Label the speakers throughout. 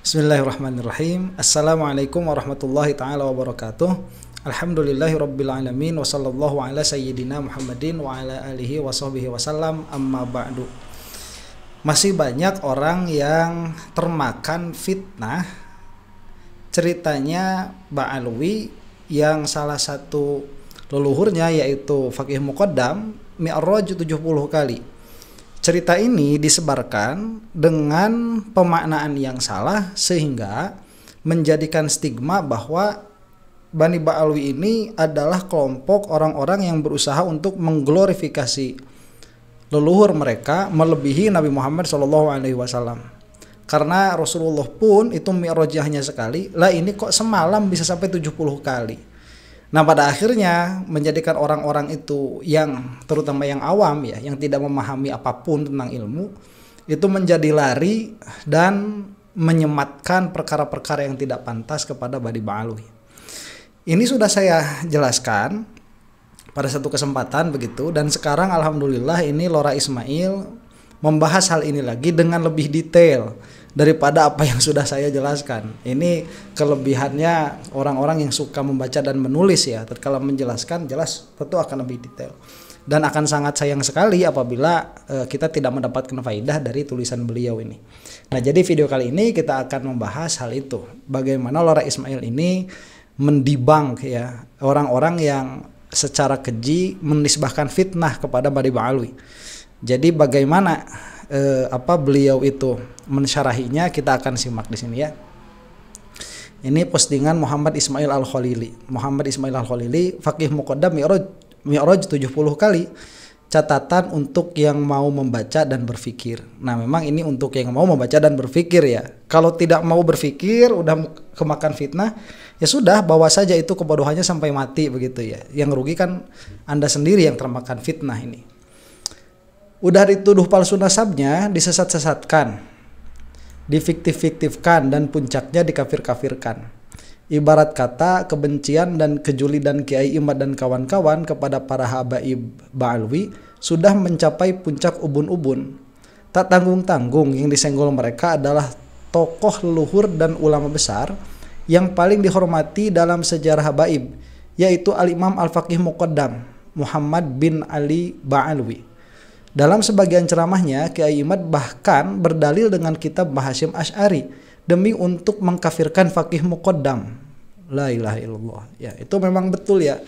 Speaker 1: Bismillahirrahmanirrahim. Assalamualaikum warahmatullahi ta'ala wabarakatuh. Alhamdulillahi rabbil alamin. Wa sallallahu ala sayyidina Muhammadin wa ala alihi wa sahbihi wasallam, amma ba'du. Masih banyak orang yang termakan fitnah. Ceritanya Ba'alwi yang salah satu leluhurnya yaitu Faqih Muqaddam mi'raj 70 kali. Cerita ini disebarkan dengan pemaknaan yang salah sehingga menjadikan stigma bahwa Bani Ba'alwi ini adalah kelompok orang-orang yang berusaha untuk mengglorifikasi leluhur mereka melebihi Nabi Muhammad SAW. Karena Rasulullah pun itu mi'rajnya hanya sekali, lah ini kok semalam bisa sampai 70 kali. Nah, pada akhirnya menjadikan orang-orang itu yang terutama yang awam ya, yang tidak memahami apapun tentang ilmu, itu menjadi lari dan menyematkan perkara-perkara yang tidak pantas kepada Bani Ba'alwi. Ini sudah saya jelaskan pada satu kesempatan begitu, dan sekarang alhamdulillah ini Lora Ismail membahas hal ini lagi dengan lebih detail daripada apa yang sudah saya jelaskan. Ini kelebihannya orang-orang yang suka membaca dan menulis ya. Tatkala menjelaskan jelas tentu akan lebih detail. Dan akan sangat sayang sekali apabila kita tidak mendapatkan faidah dari tulisan beliau ini. Nah, jadi video kali ini kita akan membahas hal itu. Bagaimana Lora Ismail ini mendibang ya orang-orang yang secara keji menisbahkan fitnah kepada Bani Ba'alwi. Jadi bagaimana beliau itu mensyarahinya, kita akan simak di sini ya. Ini postingan Muhammad Ismail Al-Khalili. Muhammad Ismail Al-Khalili, Faqih Muqaddam mi'raj 70 kali. Catatan untuk yang mau membaca dan berpikir. Nah, memang ini untuk yang mau membaca dan berpikir ya. Kalau tidak mau berpikir, udah kemakan fitnah, ya sudah, bawa saja itu kebodohannya sampai mati begitu ya. Yang rugi kan Anda sendiri yang termakan fitnah ini. Udah dituduh palsu nasabnya, disesat-sesatkan, difiktif-fiktifkan, dan puncaknya dikafir-kafirkan. Ibarat kata kebencian dan kejulidan Kiai Imad dan kawan-kawan kepada para habaib Ba'alwi sudah mencapai puncak ubun-ubun. Tak tanggung-tanggung yang disenggol mereka adalah tokoh leluhur dan ulama besar yang paling dihormati dalam sejarah habaib, yaitu Al-Imam Al-Faqih Muqaddam Muhammad bin Ali Ba'alwi. Dalam sebagian ceramahnya, Kiai Imad bahkan berdalil dengan kitab Hasyim Asy'ari demi untuk mengkafirkan Faqih Muqaddam. La ilaha illallah. Ya, itu memang betul ya.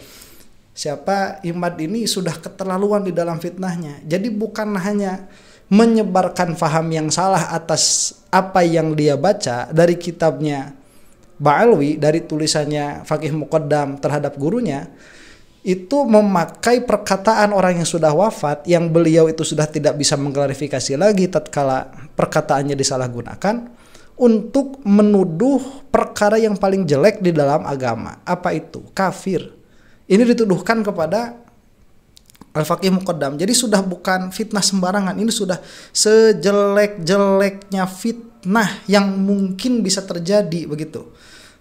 Speaker 1: Siapa Imad ini sudah keterlaluan di dalam fitnahnya. Jadi bukan hanya menyebarkan faham yang salah atas apa yang dia baca dari kitabnya Ba'alwi, dari tulisannya Faqih Muqaddam terhadap gurunya, itu memakai perkataan orang yang sudah wafat, yang beliau itu sudah tidak bisa mengklarifikasi lagi tatkala perkataannya disalahgunakan, untuk menuduh perkara yang paling jelek di dalam agama. Apa itu? Kafir. Ini dituduhkan kepada Al-Faqih Muqaddam. Jadi sudah bukan fitnah sembarangan, ini sudah sejelek-jeleknya fitnah yang mungkin bisa terjadi begitu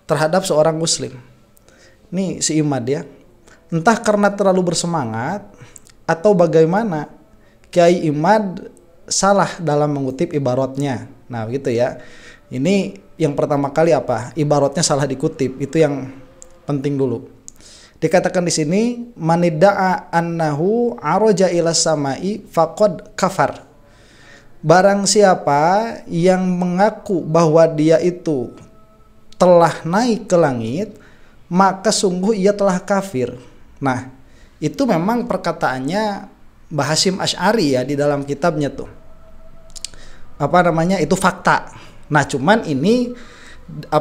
Speaker 1: terhadap seorang muslim. Ini si Imad ya. Entah karena terlalu bersemangat atau bagaimana, Kiai Imad salah dalam mengutip ibaratnya. Nah, gitu ya. Ini yang pertama kali apa? Ibaratnya salah dikutip. Itu yang penting dulu. Dikatakan di sini, manidda'a annahu araja ila samai faqad kafar. Barang siapa yang mengaku bahwa dia itu telah naik ke langit, maka sungguh ia telah kafir. Nah, itu memang perkataannya Hasyim Asy'ari ya di dalam kitabnya tuh. Itu fakta. Nah, cuman ini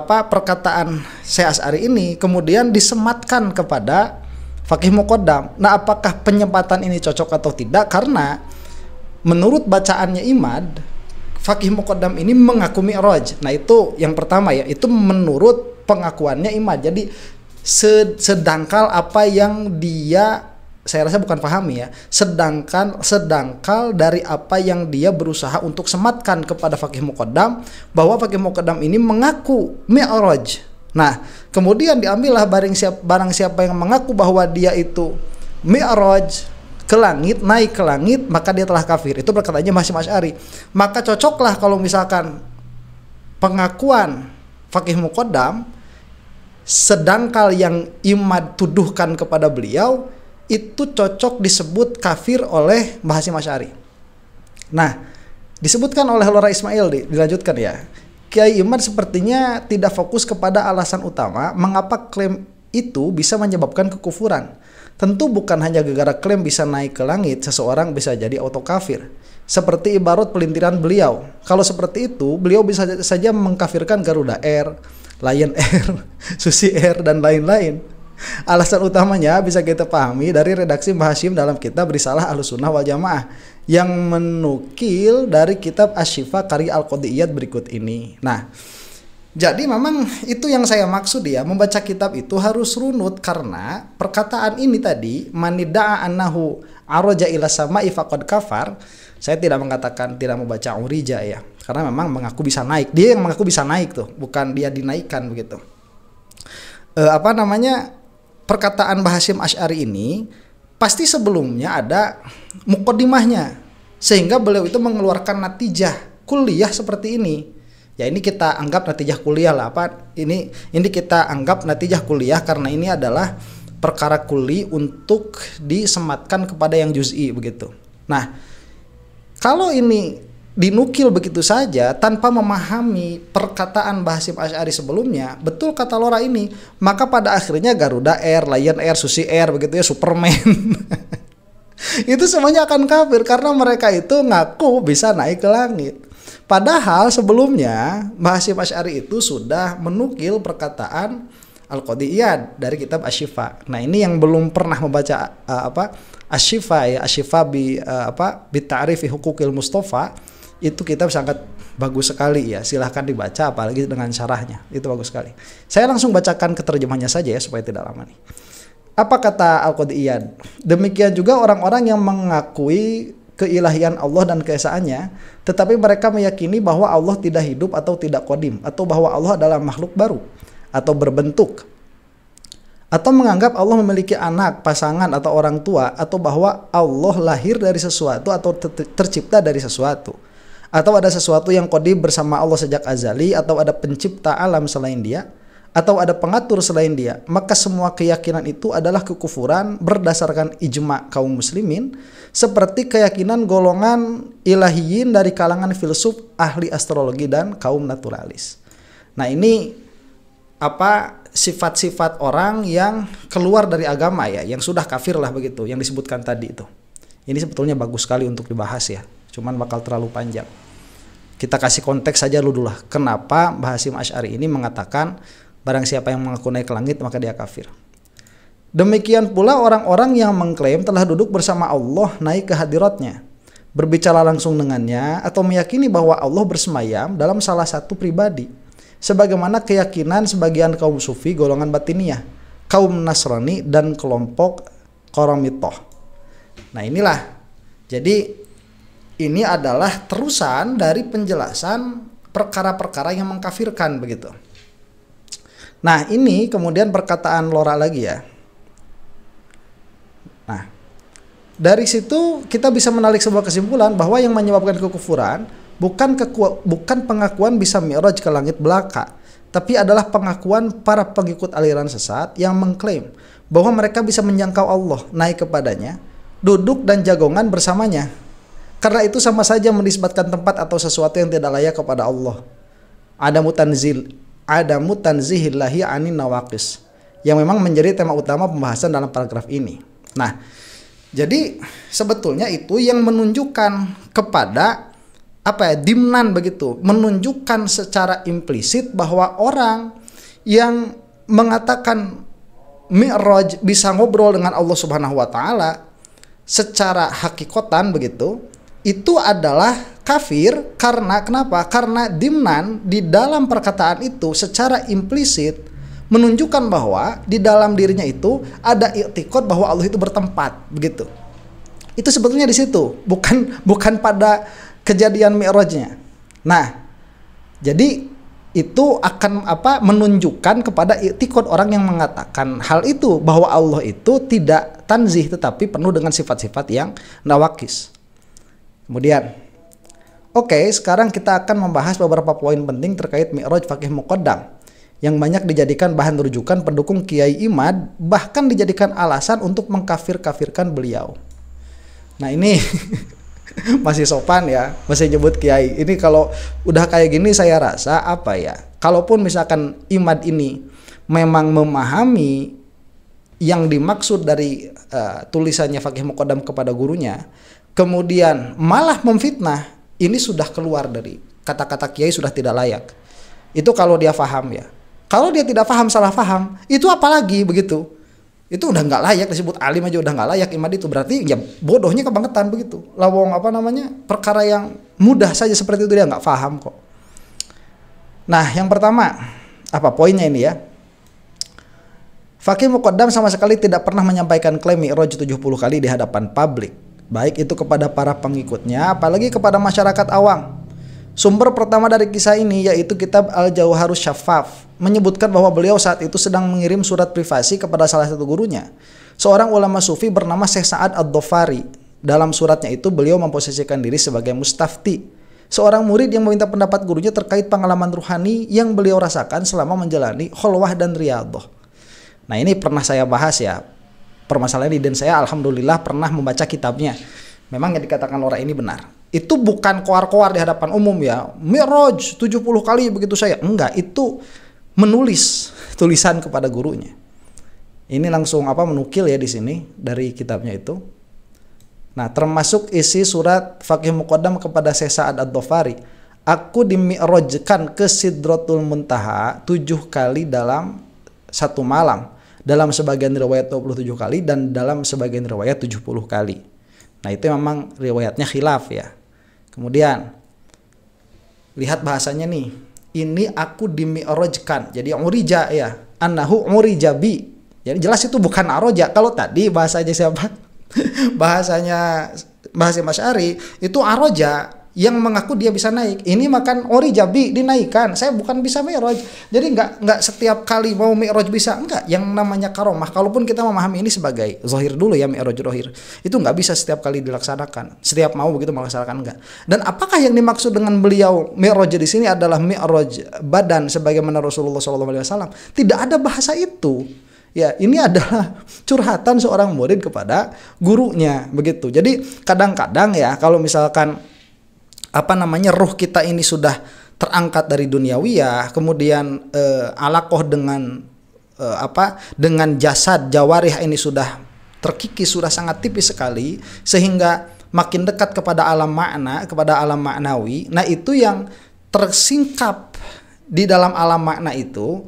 Speaker 1: perkataan Syekh Asy'ari ini kemudian disematkan kepada Faqih Muqaddam. Nah, apakah penyempatan ini cocok atau tidak? Karena menurut bacaannya Imad, Faqih Muqaddam ini mengaku mi'raj. Nah, itu yang pertama ya, itu menurut pengakuannya Imad. Jadi sedangkal apa yang dia, saya rasa bukan pahami ya, sedangkal dari apa yang dia berusaha untuk sematkan kepada Faqih Muqaddam, bahwa Faqih Muqaddam ini mengaku mi'raj. Nah, kemudian diambillah barang siapa yang mengaku bahwa dia itu mi'raj ke langit, naik ke langit, maka dia telah kafir. Itu perkataannya Hasyim Asy'ari. Maka cocoklah kalau misalkan pengakuan faqih muqaddam, sedangkan yang Imad tuduhkan kepada beliau itu cocok disebut kafir oleh Mbah Hasyim Asy'ari. Nah, disebutkan oleh Lora Ismail, dilanjutkan ya. Kiai Imad sepertinya tidak fokus kepada alasan utama mengapa klaim itu bisa menyebabkan kekufuran. Tentu bukan hanya gara-gara klaim bisa naik ke langit, seseorang bisa jadi auto kafir. Seperti ibarat pelintiran beliau. Kalau seperti itu, beliau bisa saja mengkafirkan Garuda Air, Lion Air, Susi Air, dan lain-lain. Alasan utamanya bisa kita pahami dari redaksi Mbah Hasyim dalam kitab Risalah Ahlussunnah wal Jamaah yang menukil dari kitab Asy-Syifa karya Al-Qadhiyyat berikut ini. Nah, jadi memang itu yang saya maksud ya, membaca kitab itu harus runut karena perkataan ini tadi, manida'a annahu araja ila sama'i faqad kafar. Saya tidak mengatakan tidak membaca urija ya, karena memang mengaku bisa naik. Dia yang mengaku bisa naik tuh, bukan dia dinaikkan begitu. Perkataan Mbah Hasyim Asy'ari ini pasti sebelumnya ada muqaddimahnya, sehingga beliau itu mengeluarkan natijah kuliah seperti ini. Ya ini kita anggap natijah kuliah lah, ini kita anggap natijah kuliah karena ini adalah perkara kuli untuk disematkan kepada yang juz'i begitu. Nah, kalau ini dinukil begitu saja tanpa memahami perkataan Mbah Hasyim Asy'ari sebelumnya, betul kata Lora ini, maka pada akhirnya Garuda Air, Lion Air, Susi Air begitu ya, Superman. Itu semuanya akan kafir karena mereka itu ngaku bisa naik ke langit. Padahal sebelumnya Mbah Hasyim Asy'ari itu sudah menukil perkataan Al-Qadhiyyat dari kitab Asy-Syifa. Nah, ini yang belum pernah membaca Asy-Syifa ya, Asy-Syifa bi ta'rifi huquqil Mustafa, itu kitab sangat bagus sekali ya. Silahkan dibaca apalagi dengan syarahnya. Itu bagus sekali. Saya langsung bacakan keterjemahannya saja ya supaya tidak lama nih. Apa kata Al-Qadhiyyat? Demikian juga orang-orang yang mengakui keilahian Allah dan keesaannya, tetapi mereka meyakini bahwa Allah tidak hidup atau tidak qadim, atau bahwa Allah adalah makhluk baru atau berbentuk, atau menganggap Allah memiliki anak, pasangan, atau orang tua, atau bahwa Allah lahir dari sesuatu atau tercipta dari sesuatu, atau ada sesuatu yang qadim bersama Allah sejak azali, atau ada pencipta alam selain Dia, atau ada pengatur selain Dia, maka semua keyakinan itu adalah kekufuran berdasarkan ijma' kaum muslimin, seperti keyakinan golongan ilahiyin dari kalangan filsuf, ahli astrologi, dan kaum naturalis. Nah, ini sifat-sifat orang yang keluar dari agama ya, yang sudah kafir lah begitu, yang disebutkan tadi itu. Ini sebetulnya bagus sekali untuk dibahas ya, cuman bakal terlalu panjang. Kita kasih konteks saja dulu lah, kenapa Mbah Hasyim Asy'ari ini mengatakan barang siapa yang mengaku naik ke langit maka dia kafir. Demikian pula orang-orang yang mengklaim telah duduk bersama Allah naik ke hadiratnya, berbicara langsung dengannya, atau meyakini bahwa Allah bersemayam dalam salah satu pribadi, sebagaimana keyakinan sebagian kaum sufi golongan batiniyah, kaum Nasrani, dan kelompok Qaramitoh. Nah, inilah. Jadi ini adalah terusan dari penjelasan perkara-perkara yang mengkafirkan begitu. Nah, ini kemudian perkataan Lora lagi ya. Nah, dari situ kita bisa menarik sebuah kesimpulan bahwa yang menyebabkan kekufuran bukan pengakuan bisa mi'raj ke langit belaka, tapi adalah pengakuan para pengikut aliran sesat yang mengklaim bahwa mereka bisa menjangkau Allah, naik kepadanya, duduk dan jagongan bersamanya. Karena itu sama saja menisbatkan tempat atau sesuatu yang tidak layak kepada Allah. Adamu tanzihillahi anin nawaqis, yang memang menjadi tema utama pembahasan dalam paragraf ini. Nah, jadi sebetulnya itu yang menunjukkan kepada dimnan begitu, menunjukkan secara implisit bahwa orang yang mengatakan mi'raj bisa ngobrol dengan Allah Subhanahu wa taala secara hakikatan begitu, itu adalah kafir. Karena kenapa? Karena dimnan di dalam perkataan itu secara implisit menunjukkan bahwa di dalam dirinya itu ada i'tiqad bahwa Allah itu bertempat begitu. Itu sebetulnya di situ, bukan pada kejadian mi'rajnya. Nah, jadi itu akan menunjukkan kepada i'tiqad orang yang mengatakan hal itu, bahwa Allah itu tidak tanzih tetapi penuh dengan sifat-sifat yang nawaqis. Kemudian, Oke, sekarang kita akan membahas beberapa poin penting terkait Mi'raj Faqih Muqaddam yang banyak dijadikan bahan rujukan pendukung Kiai Imad, bahkan dijadikan alasan untuk mengkafir-kafirkan beliau. Nah ini masih sopan ya, masih nyebut Kiai. Ini kalau udah kayak gini saya rasa apa ya, kalaupun misalkan Imad ini memang memahami yang dimaksud dari tulisannya Faqih Muqaddam kepada gurunya, kemudian malah memfitnah, ini sudah keluar dari kata-kata Kiai, sudah tidak layak. Itu kalau dia paham ya. Kalau dia tidak paham, salah paham, itu apalagi begitu. Itu udah nggak layak, disebut alim aja udah nggak layak Imad itu. Berarti ya bodohnya kebangetan begitu. Lawong perkara yang mudah saja seperti itu dia nggak paham kok. Nah yang pertama, apa poinnya ini ya? Faqih Muqaddam sama sekali tidak pernah menyampaikan klaim Mi'raj 70 kali di hadapan publik, baik itu kepada para pengikutnya, apalagi kepada masyarakat awam. Sumber pertama dari kisah ini yaitu kitab Al-Jauharus Syaffaf, menyebutkan bahwa beliau saat itu sedang mengirim surat privasi kepada salah satu gurunya, seorang ulama sufi bernama Syekh Sa'ad Ad-Dhafari. Dalam suratnya itu beliau memposisikan diri sebagai mustafti, seorang murid yang meminta pendapat gurunya terkait pengalaman ruhani yang beliau rasakan selama menjalani kholwah dan riyadhah. Nah ini pernah saya bahas ya, permasalahan ini, dan saya alhamdulillah pernah membaca kitabnya. Memang yang dikatakan orang ini benar. Itu bukan koar-koar di hadapan umum ya, Mi'raj 70 kali begitu saya. Enggak, itu menulis tulisan kepada gurunya. Ini langsung menukil ya di sini dari kitabnya itu. Nah, termasuk isi surat Faqih Muqaddam kepada Syekh Sa'ad Ad-Dhafari. Aku dimi'rajkan ke Sidratul Muntaha 7 kali dalam satu malam. Dalam sebagian riwayat 27 kali dan dalam sebagian riwayat 70 kali. Nah, itu memang riwayatnya khilaf ya. Kemudian lihat bahasanya nih. Ini aku dimi'rajkan. Jadi urija ya. Annahu urija bi. Jadi jelas itu bukan aroja. Kalau tadi bahasanya siapa? bahasa Masy'ari itu aroja, yang mengaku dia bisa naik. Ini makan orijabi, dinaikkan. Saya bukan bisa mi'raj. Jadi enggak setiap kali mau mi'raj bisa. Enggak, yang namanya karomah. Kalaupun kita memahami ini sebagai zahir dulu ya, mi'raj zahir. Itu enggak bisa setiap kali dilaksanakan. Setiap mau begitu melaksanakan enggak. Dan apakah yang dimaksud dengan beliau mi'raj di sini adalah mi'raj badan sebagaimana Rasulullah SAW? Tidak ada bahasa itu. Ya, ini adalah curhatan seorang murid kepada gurunya begitu. Jadi kadang-kadang ya kalau misalkan ruh kita ini sudah terangkat dari duniawiyah, kemudian alaqoh dengan dengan jasad jawarih ini sudah terkikis, sudah sangat tipis sekali, sehingga makin dekat kepada alam makna, kepada alam maknawi. Nah itu yang tersingkap di dalam alam makna itu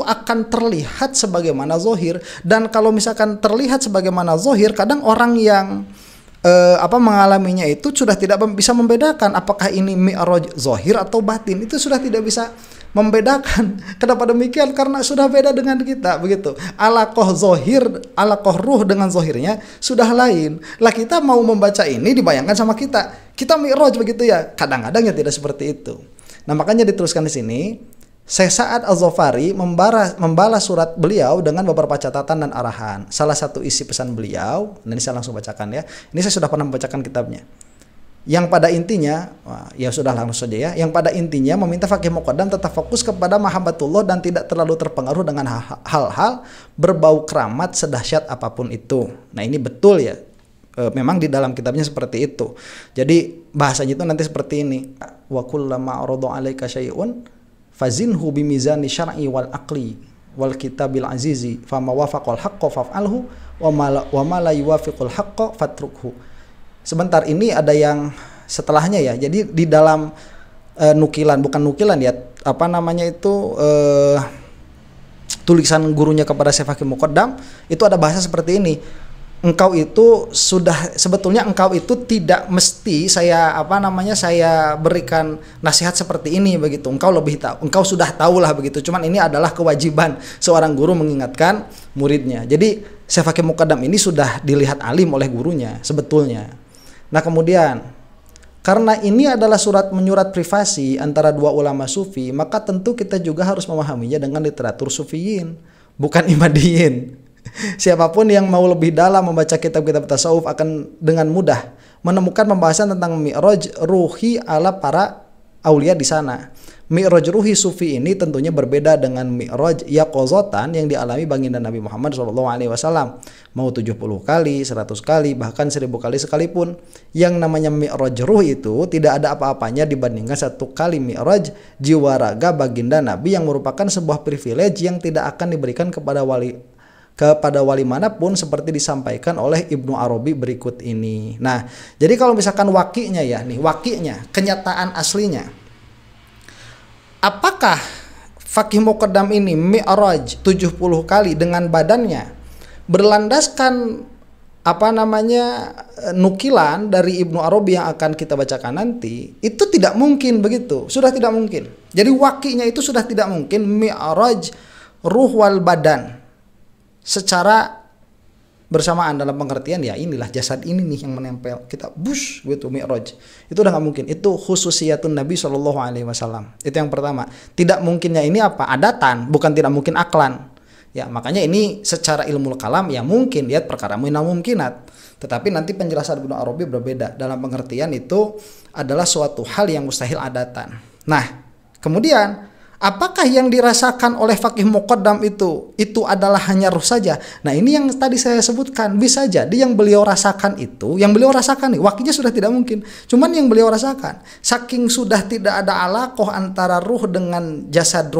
Speaker 1: akan terlihat sebagaimana zohir. Dan kalau misalkan terlihat sebagaimana zohir, kadang orang yang mengalaminya itu sudah tidak bisa membedakan apakah ini mi'raj zahir atau batin. Itu sudah tidak bisa membedakan. Kenapa demikian? Karena sudah beda dengan kita begitu. Alaqoh zahir, alaqoh ruh dengan zahirnya sudah lain. Lah kita mau membaca ini dibayangkan sama kita mi'raj begitu ya. Kadang-kadang ya tidak seperti itu. Nah makanya dituliskan di sini, Syekh Sa'ad Al-Dhafari membalas surat beliau dengan beberapa catatan dan arahan. Salah satu isi pesan beliau, dan ini saya langsung bacakan ya. Ini saya sudah pernah membacakan kitabnya. Yang pada intinya, ya sudah langsung saja ya. Yang pada intinya meminta Faqih Muqaddam tetap fokus kepada mahabbatullah dan tidak terlalu terpengaruh dengan hal-hal berbau keramat sedahsyat apapun itu. Nah ini betul ya. Memang di dalam kitabnya seperti itu. Jadi bahasanya itu nanti seperti ini. Wa kullama arada 'alaika syai'un fazinhu bimizani syar'i wal aqli wal kitabil azizi fama wafaqal haqqo faf'alhu wa ma la yuwafiqul haqqo fatrukhu. Sebentar, ini ada yang setelahnya ya. Jadi di dalam bukan nukilan ya, tulisan gurunya kepada Syekh Faqih Muqaddam itu ada bahasa seperti ini. Engkau itu tidak mesti saya berikan nasihat seperti ini begitu. Engkau sudah tahulah begitu. Cuman ini adalah kewajiban seorang guru mengingatkan muridnya. Jadi Syekh Faqih Muqaddam ini sudah dilihat alim oleh gurunya sebetulnya. Nah kemudian karena ini adalah menyurat privasi antara dua ulama sufi, maka tentu kita juga harus memahaminya dengan literatur sufiyin, bukan imadiyin. Siapapun yang mau lebih dalam membaca kitab-kitab tasawuf akan dengan mudah menemukan pembahasan tentang mi'raj ruhi ala para aulia di sana. Mi'raj ruhi sufi ini tentunya berbeda dengan mi'raj yaqozatan yang dialami baginda Nabi Muhammad SAW. Mau 70 kali, 100 kali, bahkan 1000 kali sekalipun. Yang namanya mi'raj ruh itu tidak ada apa-apanya dibandingkan 1 kali mi'raj jiwa raga baginda Nabi yang merupakan sebuah privilege yang tidak akan diberikan kepada wali manapun seperti disampaikan oleh Ibnu Arabi berikut ini. Nah, jadi kalau misalkan wakinya ya, nih wakinya, kenyataan aslinya. Apakah Faqih Muqaddam ini mi'raj 70 kali dengan badannya berlandaskan nukilan dari Ibnu Arabi yang akan kita bacakan nanti? Itu tidak mungkin begitu, sudah tidak mungkin. Jadi wakinya itu sudah tidak mungkin mi'raj ruh wal badan secara bersamaan dalam pengertian ya inilah jasad ini nih yang menempel kita bush gitu mi'raj. Itu udah nggak mungkin. Itu khususiyatun Nabi SAW. Itu yang pertama. Tidak mungkinnya ini apa? Adatan, bukan tidak mungkin aklan. Ya, makanya ini secara ilmu kalam ya mungkin lihat perkara mungkinat. Tetapi nanti penjelasan Ibnu Arabi berbeda. Dalam pengertian itu adalah suatu hal yang mustahil adatan. Nah, kemudian apakah yang dirasakan oleh Faqih Muqaddam itu adalah hanya ruh saja? Nah, ini yang tadi saya sebutkan, bisa jadi yang beliau rasakan itu, yang beliau rasakan nih, wakinya sudah tidak mungkin. Cuman yang beliau rasakan, saking sudah tidak ada alaqah antara ruh dengan jasad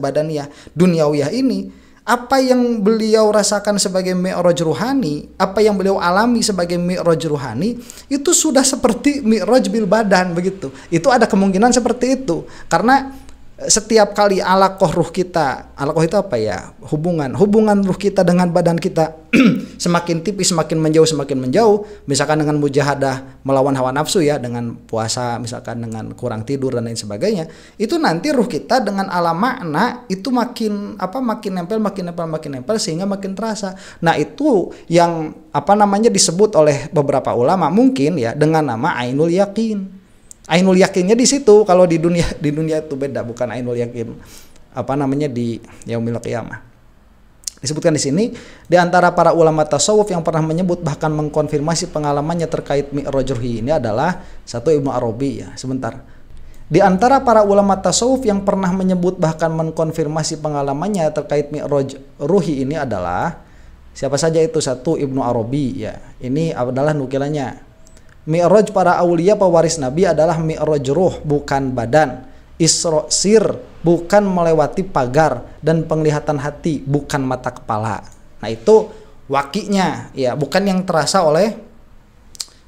Speaker 1: badaniyah, dunyawiyah ini, apa yang beliau rasakan sebagai mi'raj ruhani, apa yang beliau alami sebagai mi'raj ruhani, itu sudah seperti mi'raj bil badan begitu. Itu ada kemungkinan seperti itu. Karena setiap kali alaqah ruh kita, alaqah itu apa ya? Hubungan ruh kita dengan badan kita semakin tipis, semakin menjauh, misalkan dengan mujahadah melawan hawa nafsu ya, dengan puasa, misalkan dengan kurang tidur dan lain sebagainya, itu nanti ruh kita dengan alam makna itu makin nempel sehingga makin terasa. Nah, itu yang disebut oleh beberapa ulama mungkin ya dengan nama ainul yakin. Ainul yakinnya di situ. Kalau di dunia itu beda, bukan ainul yakin di yaumil qiyamah. Disebutkan di sini di antara para ulama tasawuf yang pernah menyebut bahkan mengkonfirmasi pengalamannya terkait mi'raj ruhi ini adalah satu Ibnu Arabi ya. Sebentar. Di antara para ulama tasawuf yang pernah menyebut bahkan mengkonfirmasi pengalamannya terkait mi'raj ruhi ini adalah siapa saja itu? Satu Ibnu Arabi ya. Ini adalah nukilannya. Mi'raj para aulia pewaris Nabi adalah mi'raj ruh, bukan badan. Isra sir, bukan melewati pagar. Dan penglihatan hati, bukan mata kepala. Nah, itu wakinya, ya, bukan yang terasa oleh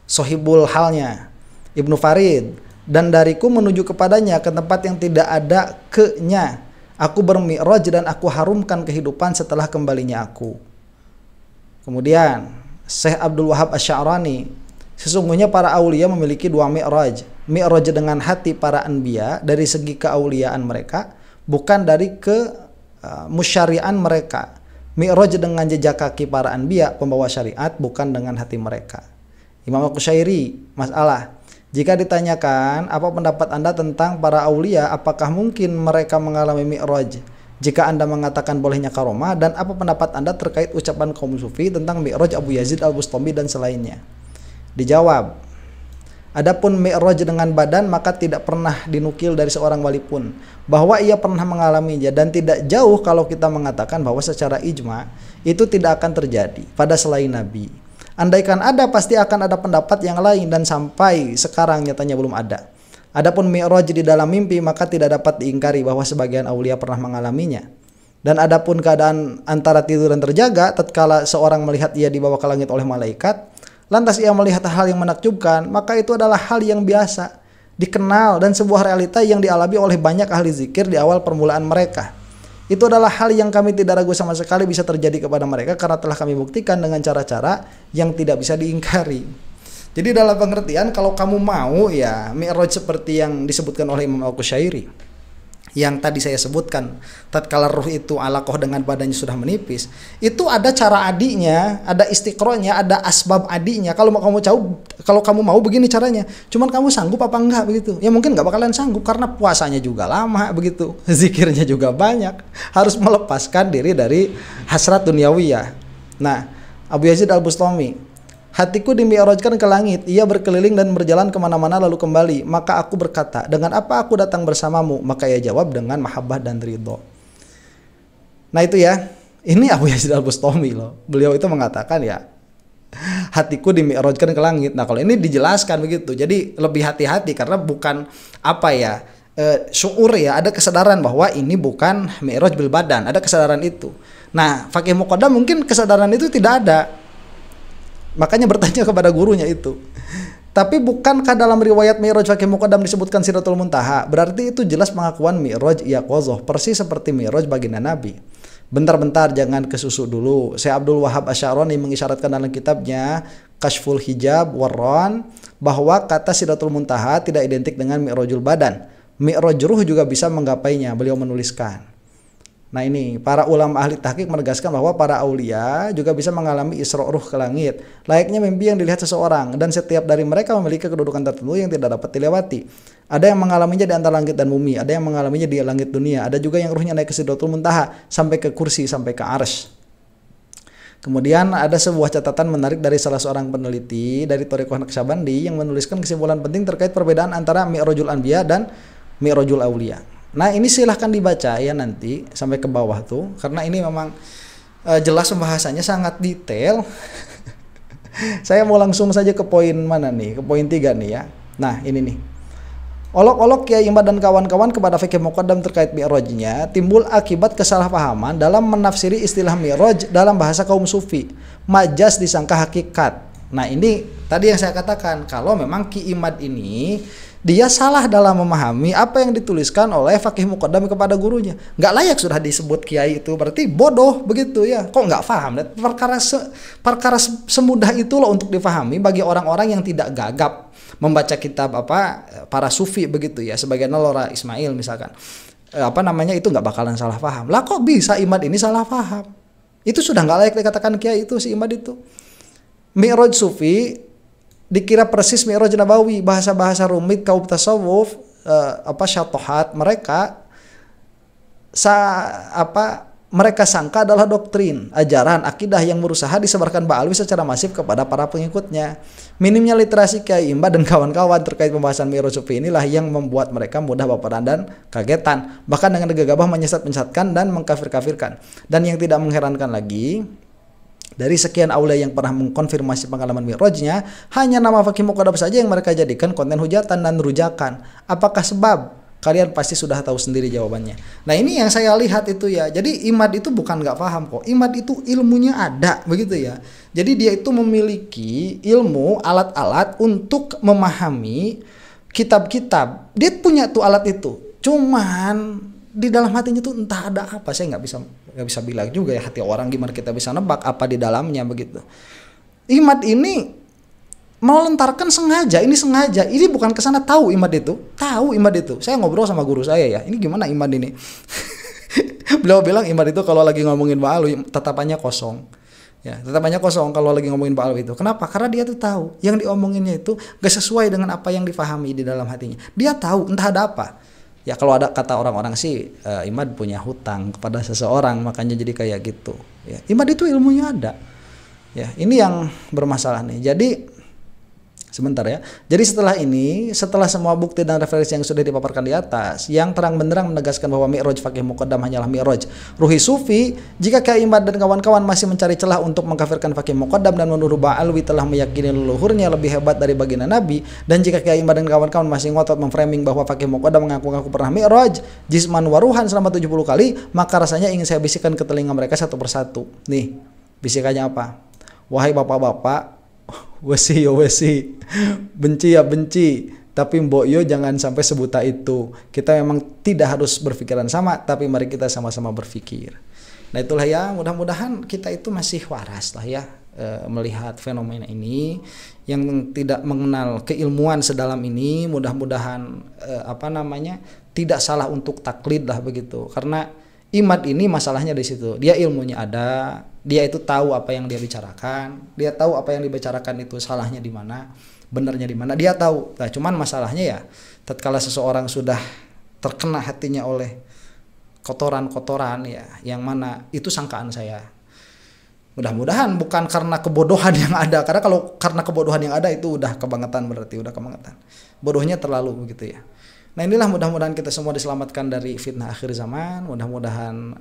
Speaker 1: sohibul halnya, Ibnu Farid. Dan dariku menuju kepadanya ke tempat yang tidak ada ke-nya. Aku bermi'raj dan aku harumkan kehidupan setelah kembalinya aku. Kemudian Syekh Abdul Wahab Asy-Sya'rani, sesungguhnya para aulia memiliki dua mi'raj. Mi'raj dengan hati para anbiya dari segi keauliaan mereka, bukan dari musyari'an mereka. Mi'raj dengan jejak kaki para anbiya, pembawa syariat, bukan dengan hati mereka. Imam Al-Qushairi, masalah. Jika ditanyakan, apa pendapat Anda tentang para aulia, apakah mungkin mereka mengalami mi'raj? Jika Anda mengatakan bolehnya karomah, dan apa pendapat Anda terkait ucapan kaum sufi tentang mi'raj Abu Yazid Al-Bustami dan selainnya? Dijawab, adapun mi'raj dengan badan maka tidak pernah dinukil dari seorang wali pun bahwa ia pernah mengalaminya, dan tidak jauh kalau kita mengatakan bahwa secara ijma itu tidak akan terjadi pada selain Nabi. Andaikan ada, pasti akan ada pendapat yang lain, dan sampai sekarang nyatanya belum ada. Adapun mi'raj di dalam mimpi maka tidak dapat diingkari bahwa sebagian aulia pernah mengalaminya. Dan adapun keadaan antara tidur dan terjaga tatkala seorang melihat ia dibawa ke langit oleh malaikat, lantas ia melihat hal yang menakjubkan, maka itu adalah hal yang biasa, dikenal, dan sebuah realita yang dialami oleh banyak ahli zikir di awal permulaan mereka. Itu adalah hal yang kami tidak ragu sama sekali bisa terjadi kepada mereka karena telah kami buktikan dengan cara-cara yang tidak bisa diingkari. Jadi dalam pengertian kalau kamu mau ya mi'raj seperti yang disebutkan oleh Imam Al-Qushairi, yang tadi saya sebutkan, tatkala ruh itu alaqah dengan badannya sudah menipis, itu ada cara adinya, ada istiqronya, ada asbab adinya. Kalau kamu mau begini caranya, cuman kamu sanggup apa enggak begitu? Ya mungkin nggak bakalan sanggup karena puasanya juga lama begitu, zikirnya juga banyak, harus melepaskan diri dari hasrat duniawiyah. Nah, Abu Yazid Al-Bustami, hatiku dimi'rajkan ke langit, ia berkeliling dan berjalan kemana-mana lalu kembali. Maka aku berkata, dengan apa aku datang bersamamu? Maka ia jawab, dengan mahabbah dan ridho. Nah itu ya, ini Abu Yazid Al-Bustami loh. Beliau itu mengatakan ya, hatiku dimi'rajkan ke langit. Nah kalau ini dijelaskan begitu, jadi lebih hati-hati karena bukan apa ya, syuur ya, ada kesadaran bahwa ini bukan mi'raj bil badan, ada kesadaran itu. Nah Faqih Muqaddam mungkin kesadaran itu tidak ada, makanya bertanya kepada gurunya itu. Tapi bukankah dalam riwayat Mi'raj Faqih Muqaddam disebutkan Sidratul Muntaha? Berarti itu jelas pengakuan Mi'raj yaqozoh, persis seperti Mi'raj baginda Nabi. Bentar-bentar, jangan kesusu dulu. Syekh Abdul Wahab Asy'arani mengisyaratkan dalam kitabnya Kashful Hijab Warron bahwa kata Sidratul Muntaha tidak identik dengan Mi'rajul badan. Mi'raj ruh juga bisa menggapainya, beliau menuliskan. Nah ini, para ulama ahli tahqiq menegaskan bahwa para aulia juga bisa mengalami isra ruh ke langit, layaknya mimpi yang dilihat seseorang, dan setiap dari mereka memiliki kedudukan tertentu yang tidak dapat dilewati. Ada yang mengalaminya di antara langit dan bumi, ada yang mengalaminya di langit dunia, ada juga yang ruhnya naik ke Sidratul Muntaha, sampai ke kursi, sampai ke arsy. Kemudian ada sebuah catatan menarik dari salah seorang peneliti dari Thariqah Naqsyabandi yang menuliskan kesimpulan penting terkait perbedaan antara Mi'rajul Anbiya dan Mi'rajul Aulia. Nah ini silahkan dibaca ya nanti sampai ke bawah tuh, karena ini memang jelas pembahasannya sangat detail. Saya mau langsung saja ke poin mana nih, ke poin 3 nih ya. Nah ini nih, olok-olok Kiai Imad dan kawan-kawan kepada Faqih Muqaddam terkait Mi'rajnya timbul akibat kesalahpahaman dalam menafsiri istilah Mi'raj dalam bahasa kaum sufi. Majas disangka hakikat. Nah ini tadi yang saya katakan, kalau memang Ki Imad ini dia salah dalam memahami apa yang dituliskan oleh Faqih Muqaddam kepada gurunya. Nggak layak sudah disebut kiai itu, berarti bodoh begitu ya. Kok nggak paham? Perkara semudah itu loh untuk difahami bagi orang-orang yang tidak gagap membaca kitab para sufi begitu ya. Sebagian Lora Ismail misalkan. Itu nggak bakalan salah paham. Lah kok bisa Imad ini salah paham? Itu sudah nggak layak dikatakan kiai itu si Imad itu. Mi'raj sufi dikira persis Mi'raj Nabawi, bahasa-bahasa rumit kaum tasawuf, syatohat mereka mereka sangka adalah doktrin, ajaran, akidah yang berusaha disebarkan Ba'alwi secara masif kepada para pengikutnya. Minimnya literasi Kiai Imad dan kawan-kawan terkait pembahasan Mi'raj sufi inilah yang membuat mereka mudah baperan dan kagetan, bahkan dengan gegabah menyesat-menyesatkan dan mengkafir-kafirkan. Dan yang tidak mengherankan lagi, dari sekian aulia yang pernah mengkonfirmasi pengalaman Mi'rajnya, hanya nama Faqih Muqaddam saja yang mereka jadikan konten hujatan dan rujakan. Apakah sebab? Kalian pasti sudah tahu sendiri jawabannya. Nah ini yang saya lihat itu ya. Jadi Imad itu bukan nggak paham kok. Imad itu ilmunya ada begitu ya. Jadi dia itu memiliki ilmu, alat-alat untuk memahami kitab-kitab. Dia punya tuh alat itu. Cuman di dalam hatinya tuh entah ada apa, saya nggak bisa bilang juga ya hati orang, gimana kita bisa nebak apa di dalamnya begitu. Imad ini melontarkan sengaja, ini bukan kesana, tahu Imad itu, saya ngobrol sama guru saya ya, ini gimana Imad ini. Beliau bilang Imad itu kalau lagi ngomongin Ba'alwi tatapannya kosong ya, kalau lagi ngomongin Ba'alwi itu. Kenapa? Karena dia tuh tahu yang diomonginnya itu gak sesuai dengan apa yang difahami di dalam hatinya. Dia tahu entah ada apa. Ya kalau ada kata orang-orang sih Imad punya hutang kepada seseorang makanya jadi kayak gitu ya. Imad itu ilmunya ada ya, ini yang bermasalah nih. Jadi sebentar ya. Jadi setelah semua bukti dan referensi yang sudah dipaparkan di atas, yang terang benderang menegaskan bahwa Mi'raj Faqih Muqaddam hanyalah Mi'raj ruhi sufi, jika Kiai Imad dan kawan-kawan masih mencari celah untuk mengkafirkan Faqih Muqaddam dan menuduh Ba'alwi telah meyakini leluhurnya lebih hebat dari baginda Nabi, dan jika Kiai Imad dan kawan-kawan masih ngotot memframing bahwa Faqih Muqaddam mengaku-ngaku pernah Mi'raj jisman waruhan selama 70 kali, maka rasanya ingin saya bisikan ke telinga mereka satu persatu. Nih, bisikannya apa? Wahai bapak-bapak, wesi, benci ya benci, tapi mbok yo jangan sampai sebuta itu. Kita memang tidak harus berpikiran sama, tapi mari kita sama-sama berpikir. Nah itulah ya, mudah-mudahan kita itu masih waras lah ya. melihat fenomena ini, yang tidak mengenal keilmuan sedalam ini, mudah-mudahan tidak salah untuk taklid lah begitu. Karena Imad ini masalahnya di situ. Dia ilmunya ada, dia itu tahu apa yang dia bicarakan, dia tahu apa yang dibicarakan itu salahnya di mana, benarnya di mana, dia tahu. Nah, cuman masalahnya ya, tatkala seseorang sudah terkena hatinya oleh kotoran-kotoran ya, yang mana itu sangkaan saya. Mudah-mudahan bukan karena kebodohan yang ada, karena kalau karena kebodohan yang ada itu udah kebangetan, berarti udah kebangetan. Bodohnya terlalu begitu ya. Nah, inilah mudah-mudahan kita semua diselamatkan dari fitnah akhir zaman. Mudah-mudahan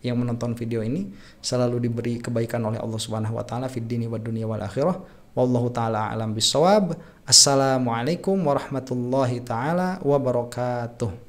Speaker 1: yang menonton video ini selalu diberi kebaikan oleh Allah Subhanahu wa taala fid dini wad dunya wal akhirah. Wallahu taala alam bisawab. Assalamualaikum warahmatullahi taala wabarakatuh.